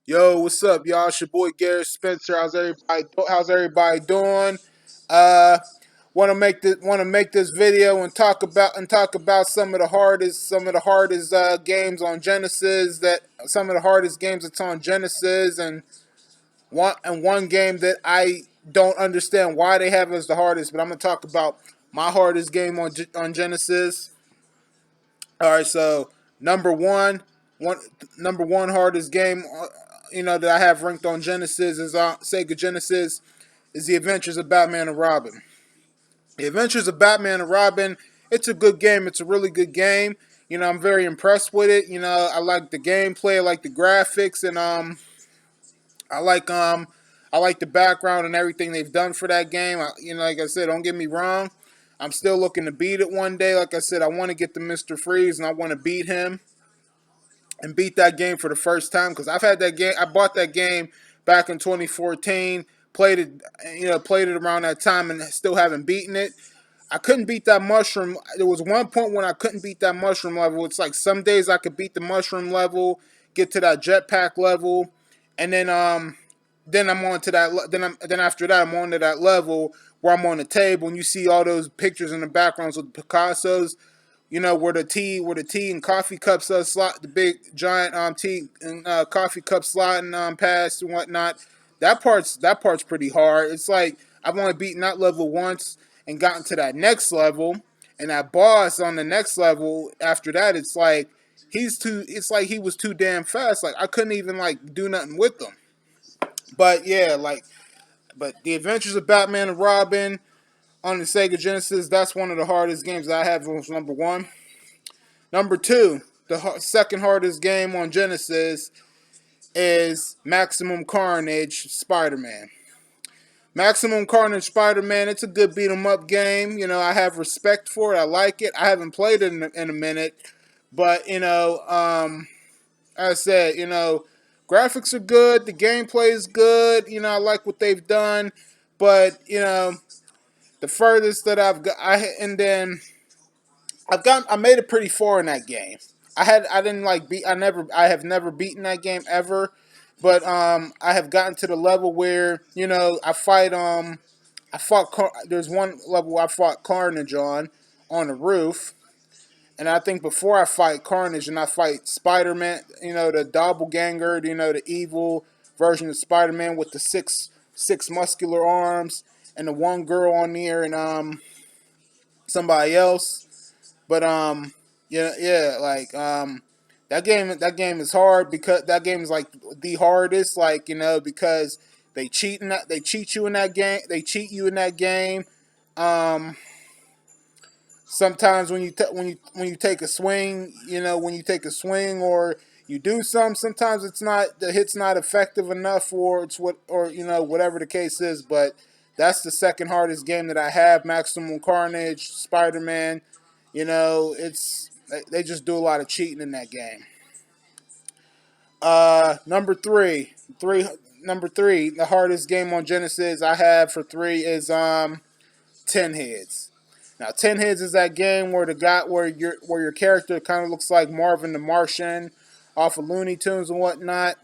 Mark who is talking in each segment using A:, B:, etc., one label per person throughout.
A: Yo, what's up, y'all? It's your boy Garrett Spencer. How's everybody doing? Uh, want to make this video and talk about some of the hardest games on Genesis that some of the hardest games that's on Genesis and one game that I don't understand why they have it as the hardest. But I'm gonna talk about my hardest game on Genesis. All right, so number one, one number one hardest game, that I have ranked on Genesis is Sega Genesis is The Adventures of Batman and Robin. The Adventures of Batman and Robin. It's a good game. It's a really good game. I'm very impressed with it. I like the gameplay. I like the graphics, and I like um, I like the background and everything they've done for that game. Like I said, don't get me wrong. I'm still looking to beat it one day. Like I said, I want to get the Mr. Freeze and I want to beat him and beat that game for the first time because I've had that game. I bought that game back in 2014. Played it around that time and still haven't beaten it. I couldn't beat that mushroom. There was one point when I couldn't beat that mushroom level. It's like some days I could beat the mushroom level, get to that jetpack level, and then I'm on to that. Then after that I'm on to that level where I'm on the table and you see all those pictures in the backgrounds with Picasso's. Where the tea and coffee cups slot, the big giant tea and coffee cup sliding past and whatnot. That part's pretty hard. It's like I've only beaten that level once and gotten to that next level, and that boss on the next level after that, it's like he's too. It's like he was too damn fast. Like I couldn't even like do nothing with him. But yeah, but the Adventures of Batman and Robin on the Sega Genesis. That's one of the hardest games I have. Was number one. Number two, the second hardest game on Genesis is Maximum Carnage Spider-Man. Maximum Carnage Spider-Man, it's a good beat 'em up game. I have respect for it. I like it. I haven't played it in a minute. But, as I said, graphics are good. The gameplay is good. I like what they've done. But, the furthest that I've got, I made it pretty far in that game. I didn't like beat I have never beaten that game ever, but I have gotten to the level where there's one level where I fought Carnage on the roof, and I think before I fight Carnage and I fight Spider-Man, the doppelganger, the evil version of Spider-Man with the six muscular arms and the one girl on there and somebody else. But yeah, like that game is hard because that game is like the hardest, like because they cheat you in that game. They cheat you in that game. Um, Sometimes when you take a swing, when you take a swing or you do sometimes it's not the hit's not effective enough, or it's whatever the case is. But that's the second hardest game that I have. Maximum Carnage, Spider Man. It's they just do a lot of cheating in that game. Number number three, the hardest game on Genesis I have for three is Ten Heads. Now, Ten Heads is that game where your character kind of looks like Marvin the Martian off of Looney Tunes and whatnot.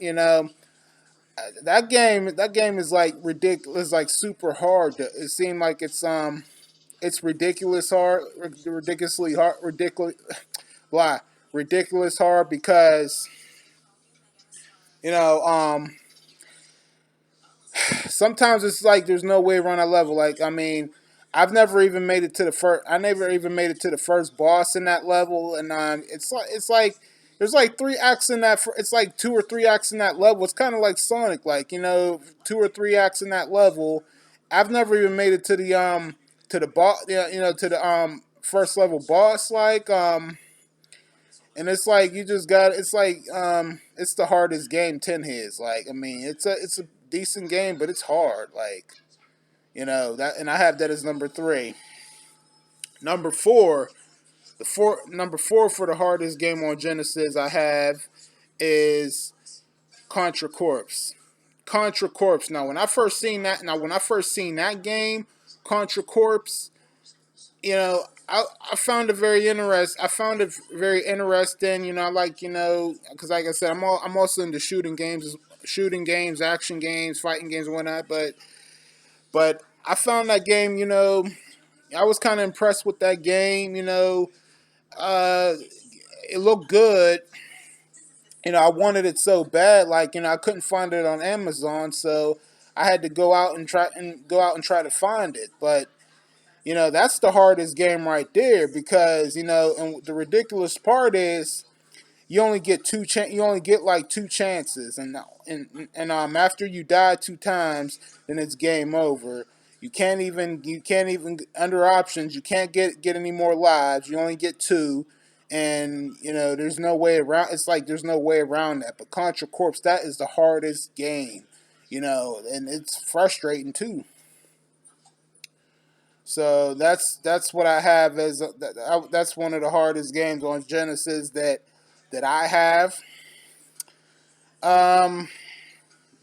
A: That game is like ridiculous, like super hard. It seemed like it's ridiculous hard, ridiculously hard, blah, ridiculous hard because you know sometimes it's like there's no way around that level. Like I mean, I've never even made it to the first. I never even made it to the first boss in that level, and it's like there's like three acts in that. It's like two or three acts in that level. It's kind of like Sonic, like two or three acts in that level. I've never even made it to the boss, to the first level boss, and it's like you just got. It's like it's the hardest game Ten Heads. Like I mean, it's a decent game, but it's hard. Like that, and I have that as number three. Number four, number four for the hardest game on Genesis I have is Contra Corps. Contra Corps. When I first seen that game, Contra Corps, I found it very interesting. I found it very interesting. I like because like I said, I'm also into shooting games shooting games, action games, fighting games, and whatnot. But I found that game. I was kind of impressed with that game. Uh, it looked good. I wanted it so bad. Like, I couldn't find it on Amazon, so I had to go out and try to find it. But that's the hardest game right there because and the ridiculous part is you only get like two chances, and after you die two times, then it's game over. You can't even under options. You can't get any more lives. You only get two, and there's no way around. It's like there's no way around that. But Contra Corps, that is the hardest game, and it's frustrating too. So that's what I have that's one of the hardest games on Genesis that I have. Um,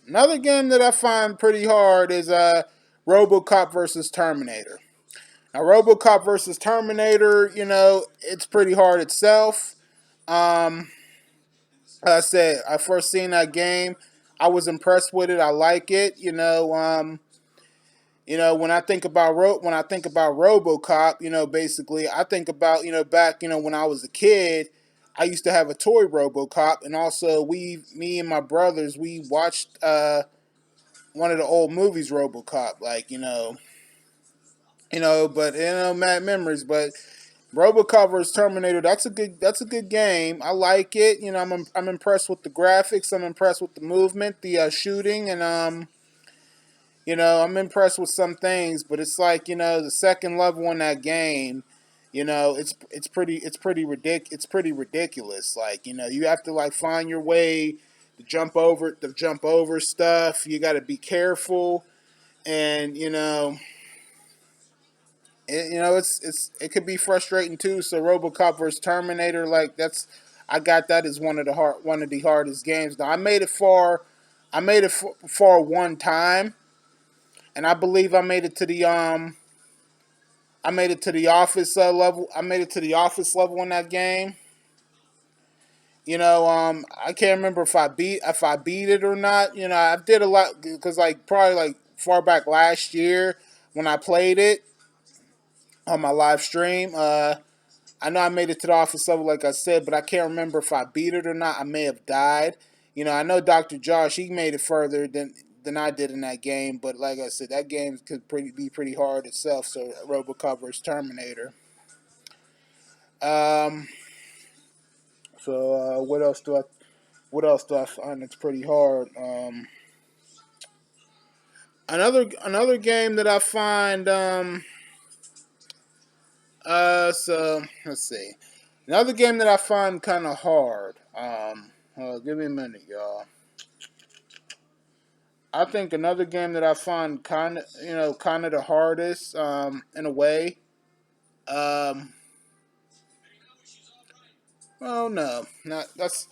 A: Another game that I find pretty hard is RoboCop versus Terminator. Now, RoboCop versus Terminator, it's pretty hard itself. Um, like I said, I first seen that game. I was impressed with it. I like it. When I think about RoboCop, basically I think about back when I was a kid, I used to have a toy RoboCop, and also me and my brothers, we watched one of the old movies RoboCop, like but mad memories, but RoboCop vs Terminator, that's a good game. I like it. I'm impressed with the graphics. I'm impressed with the movement, the shooting, and I'm impressed with some things, but it's like the second level in that game. It's pretty ridiculous. Like you have to like find your way to jump over stuff. You got to be careful, and it could be frustrating too. So RoboCop versus Terminator, like I got that as one of the hardest games. Now I made it far one time, and I believe I made it to the office level. I made it to the office level in that game. I can't remember if I beat it or not. I did a lot because like probably like far back last year when I played it on my live stream. I know I made it to the office level, like I said, but I can't remember if I beat it or not. I may have died. I know Dr. Josh, he made it further than I did in that game, but like I said, that game could be pretty hard itself. So RoboCop vs Terminator. Um, so what else do I find that's pretty hard? Another game that I find so let's see. Another game that I find kind of hard. Give me a minute, y'all. I think another game that I find kind of the hardest, in a way. Um, oh no, not that's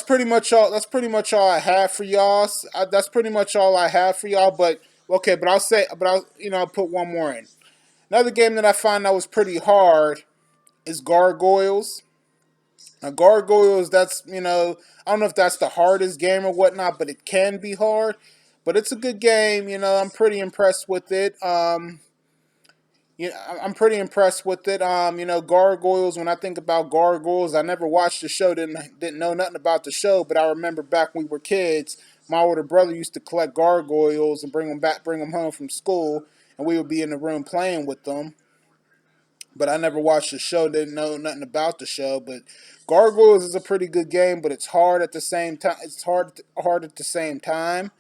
A: pretty much all. That's pretty much all I have for y'all. That's pretty much all I have for y'all. But okay, I'll put one more in. Another game that I find that was pretty hard is Gargoyles. Now, Gargoyles, I don't know if that's the hardest game or whatnot, but it can be hard. But it's a good game. I'm pretty impressed with it. I'm pretty impressed with it. Gargoyles. When I think about Gargoyles, I never watched the show. Didn't know nothing about the show. But I remember back when we were kids, my older brother used to collect gargoyles and bring them home from school, and we would be in the room playing with them. But I never watched the show. Didn't know nothing about the show. But Gargoyles is a pretty good game, but it's hard at the same time. It's hard at the same time.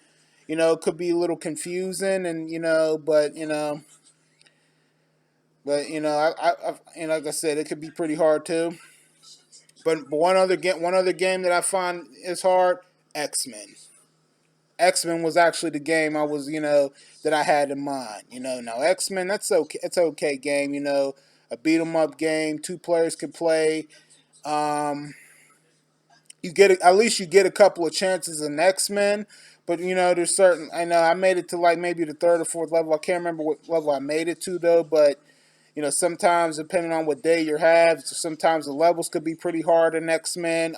A: It could be a little confusing, and like I said, it could be pretty hard too. But one other game that I find is hard, X-Men. X-Men was actually the game that I had in mind. Now X-Men, that's okay. It's an okay game. A beat 'em up game. Two players can play. Um, at least you get a couple of chances in X-Men. But there's certain. I know I made it to like maybe the third or fourth level. I can't remember what level I made it to though. But sometimes depending on what day you have, sometimes the levels could be pretty hard in X Men.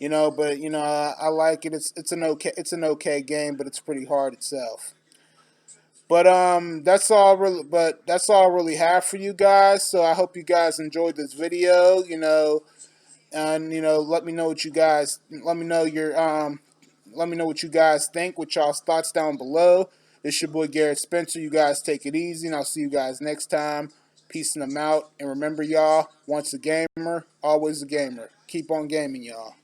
A: But I like it. It's an okay game, but it's pretty hard itself. But that's all I really have for you guys. So I hope you guys enjoyed this video. And let me know what you guys think, what y'all's thoughts down below. It's your boy Garrett Spencer. You guys take it easy, and I'll see you guys next time. Peace and I'm out. And remember, y'all, once a gamer, always a gamer. Keep on gaming, y'all.